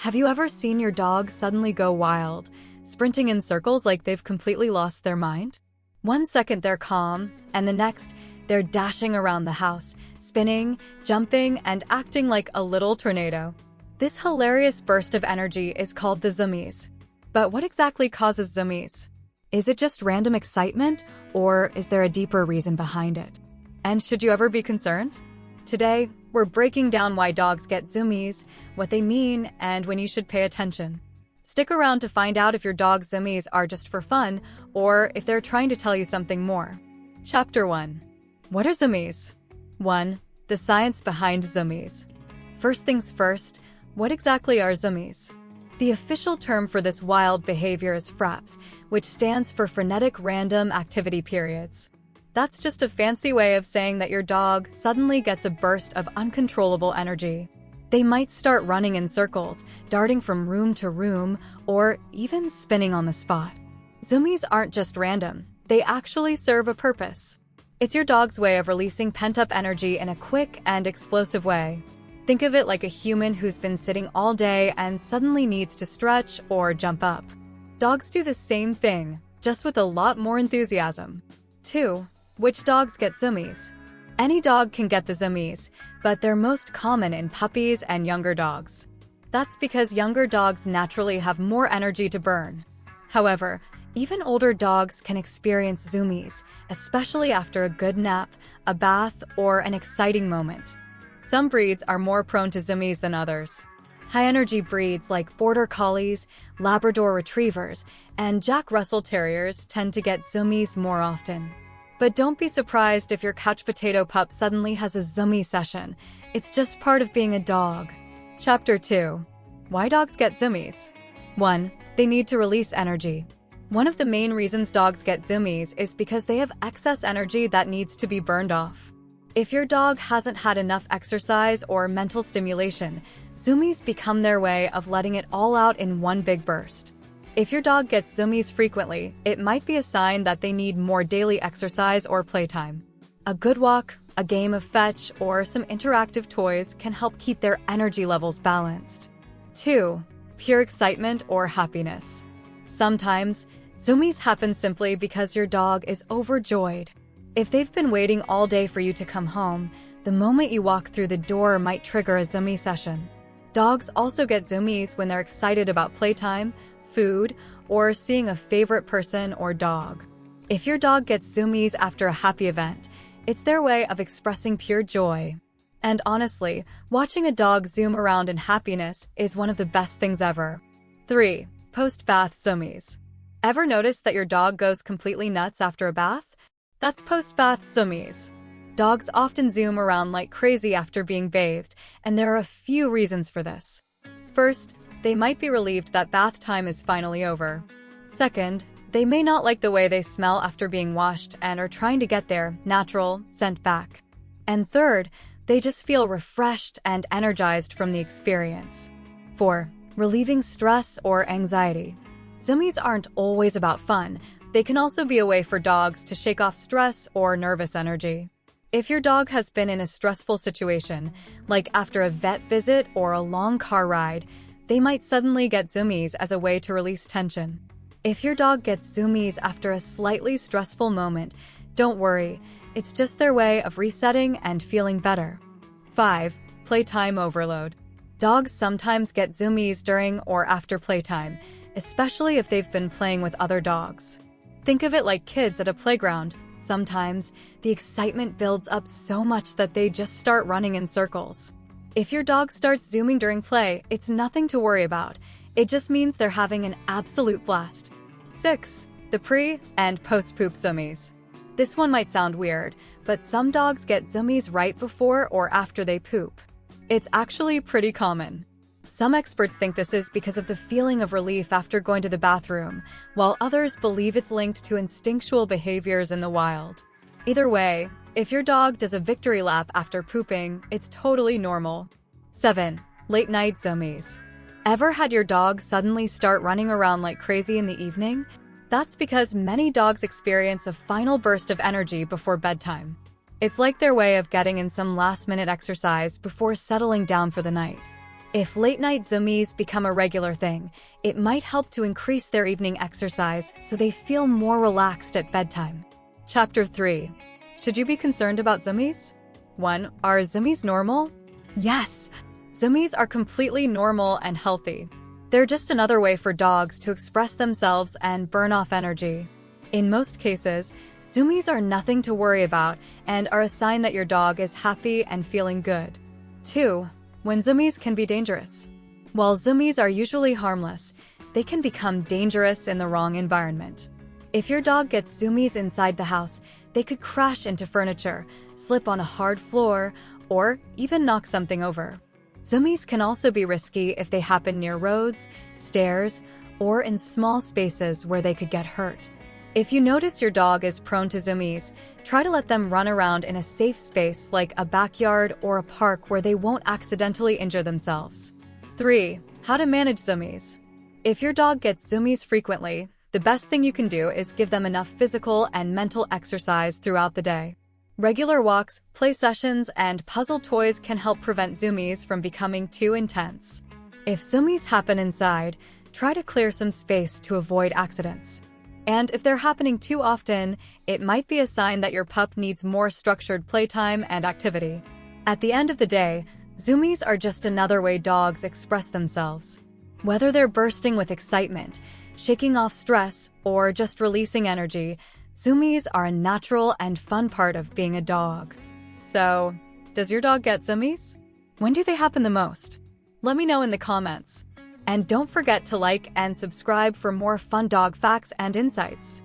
Have you ever seen your dog suddenly go wild, sprinting in circles like they've completely lost their mind? One second they're calm, and the next, they're dashing around the house, spinning, jumping, and acting like a little tornado. This hilarious burst of energy is called the zoomies. But what exactly causes zoomies? Is it just random excitement, or is there a deeper reason behind it? And should you ever be concerned? Today, we're breaking down why dogs get zoomies, what they mean, and when you should pay attention. Stick around to find out if your dog's zoomies are just for fun, or if they're trying to tell you something more. Chapter 1. What are zoomies? 1. The science behind zoomies. First things first, what exactly are zoomies? The official term for this wild behavior is FRAPs, which stands for Frenetic Random Activity Periods. That's just a fancy way of saying that your dog suddenly gets a burst of uncontrollable energy. They might start running in circles, darting from room to room, or even spinning on the spot. Zoomies aren't just random, they actually serve a purpose. It's your dog's way of releasing pent-up energy in a quick and explosive way. Think of it like a human who's been sitting all day and suddenly needs to stretch or jump up. Dogs do the same thing, just with a lot more enthusiasm. 2. Which dogs get zoomies? Any dog can get the zoomies, but they're most common in puppies and younger dogs. That's because younger dogs naturally have more energy to burn. However, even older dogs can experience zoomies, especially after a good nap, a bath, or an exciting moment. Some breeds are more prone to zoomies than others. High-energy breeds like Border Collies, Labrador Retrievers, and Jack Russell Terriers tend to get zoomies more often. But don't be surprised if your couch potato pup suddenly has a zoomie session. It's just part of being a dog. Chapter 2. Why dogs get zoomies? 1. They need to release energy. One of the main reasons dogs get zoomies is because they have excess energy that needs to be burned off. If your dog hasn't had enough exercise or mental stimulation, zoomies become their way of letting it all out in one big burst. If your dog gets zoomies frequently, it might be a sign that they need more daily exercise or playtime. A good walk, a game of fetch, or some interactive toys can help keep their energy levels balanced. 2. Pure excitement or happiness. Sometimes, zoomies happen simply because your dog is overjoyed. If they've been waiting all day for you to come home, the moment you walk through the door might trigger a zoomie session. Dogs also get zoomies when they're excited about playtime, food, or seeing a favorite person or dog. If your dog gets zoomies after a happy event, it's their way of expressing pure joy. And honestly, watching a dog zoom around in happiness is one of the best things ever. 3. Post-bath zoomies. Ever notice that your dog goes completely nuts after a bath? That's post-bath zoomies. Dogs often zoom around like crazy after being bathed, and there are a few reasons for this. First, they might be relieved that bath time is finally over. Second, they may not like the way they smell after being washed and are trying to get their natural scent back. And third, they just feel refreshed and energized from the experience. 4. Relieving stress or anxiety. Zoomies aren't always about fun. They can also be a way for dogs to shake off stress or nervous energy. If your dog has been in a stressful situation, like after a vet visit or a long car ride, they might suddenly get zoomies as a way to release tension. If your dog gets zoomies after a slightly stressful moment, don't worry, it's just their way of resetting and feeling better. 5. Playtime overload. Dogs sometimes get zoomies during or after playtime, especially if they've been playing with other dogs. Think of it like kids at a playground. Sometimes, the excitement builds up so much that they just start running in circles. If your dog starts zooming during play, it's nothing to worry about. It just means they're having an absolute blast. 6. The pre- and post-poop zoomies. This one might sound weird, but some dogs get zoomies right before or after they poop. It's actually pretty common. Some experts think this is because of the feeling of relief after going to the bathroom, while others believe it's linked to instinctual behaviors in the wild. Either way, if your dog does a victory lap after pooping, it's totally normal. 7. Late-night zoomies. Ever had your dog suddenly start running around like crazy in the evening? That's because many dogs experience a final burst of energy before bedtime. It's like their way of getting in some last-minute exercise before settling down for the night. If late-night zoomies become a regular thing, it might help to increase their evening exercise so they feel more relaxed at bedtime. Chapter 3. Should you be concerned about zoomies? 1. Are zoomies normal? Yes! Zoomies are completely normal and healthy. They're just another way for dogs to express themselves and burn off energy. In most cases, zoomies are nothing to worry about and are a sign that your dog is happy and feeling good. 2. When zoomies can be dangerous. While zoomies are usually harmless, they can become dangerous in the wrong environment. If your dog gets zoomies inside the house, they could crash into furniture, slip on a hard floor, or even knock something over. Zoomies can also be risky if they happen near roads, stairs, or in small spaces where they could get hurt. If you notice your dog is prone to zoomies, try to let them run around in a safe space like a backyard or a park where they won't accidentally injure themselves. 3. How to manage zoomies. If your dog gets zoomies frequently, the best thing you can do is give them enough physical and mental exercise throughout the day. Regular walks, play sessions, and puzzle toys can help prevent zoomies from becoming too intense. If zoomies happen inside, try to clear some space to avoid accidents. And if they're happening too often, it might be a sign that your pup needs more structured playtime and activity. At the end of the day, zoomies are just another way dogs express themselves. Whether they're bursting with excitement, shaking off stress, or just releasing energy, zoomies are a natural and fun part of being a dog. So, does your dog get zoomies? When do they happen the most? Let me know in the comments. And don't forget to like and subscribe for more fun dog facts and insights.